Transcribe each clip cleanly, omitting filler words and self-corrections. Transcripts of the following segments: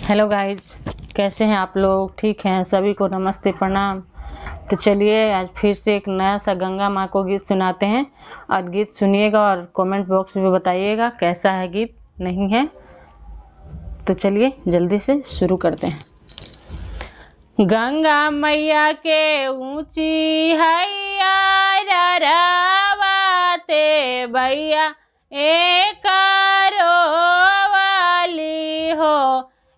Hello guys, कैसे हैं आप लोग? ठीक हैं? सभी को नमस्ते प्रणाम। तो चलिए आज फिर से एक नया सा गंगा माँ को गीत सुनाते हैं और गीत सुनिएगा और कमेंट बॉक्स में बताइएगा कैसा है गीत नहीं है। तो चलिए जल्दी से शुरू करते हैं। गंगा मैया के ऊंची हैया रावाते भैया एक वाली हो,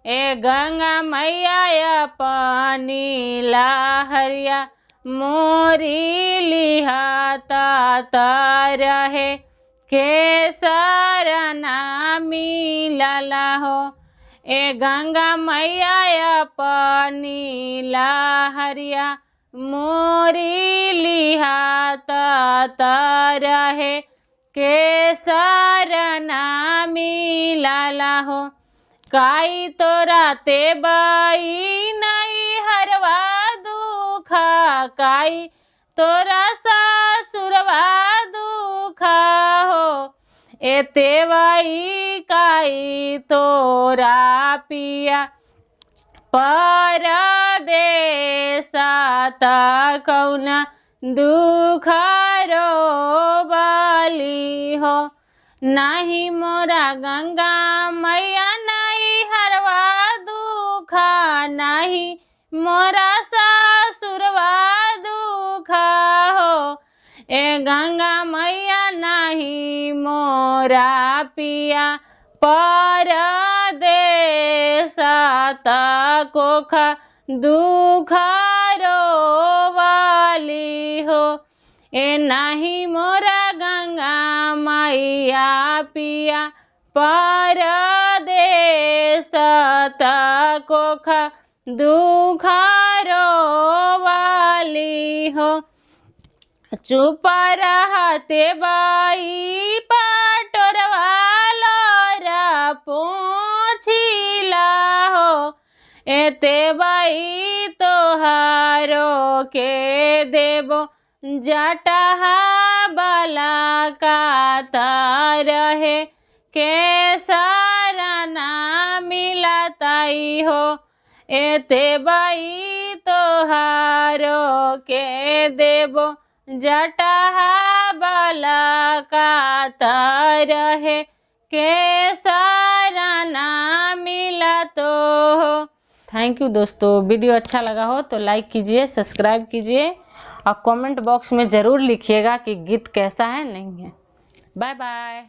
ए गंगा मैया पानी लाहरिया मोरी लिहाता रहे के सारा नामी लाला हो, ए गंगा मैया पानी लाहरिया मोरी लिहाता रहे के सारा नामी लाला हो। काई तोरा ते बाई नहीं हरवा दुखा, काई तोरा सासुरवा दुखा हो, ए तेवाई काई तोरा पिया परदेसाता कौना दुखरो बाली हो। नाही मोरा गंगा मैया नहीं हरवा दुखा, नाही मोरा सासुरवा दुखा हो, ए गंगा मैया नहीं मोरा पिया परदेसाता कोखा दुखरो वाली हो, ए नाही मोरा गंगा मैया पिया परदेसाता कोखा दुखरो वाली हो। चुप रहते बाई पटोरवा लोरा पूछिला हो, एते बाई तोहारो के देवो जटहा बला काता रहे के सारा ना मिलताई हो, एते बाई तोहारो के देवो जटहा बला काता रहे के सारा ना मिला तो हो। थैंक यू दोस्तों। वीडियो अच्छा लगा हो तो लाइक कीजिए, सब्सक्राइब कीजिए और कमेंट बॉक्स में ज़रूर लिखिएगा कि गीत कैसा है नहीं है। Bye by.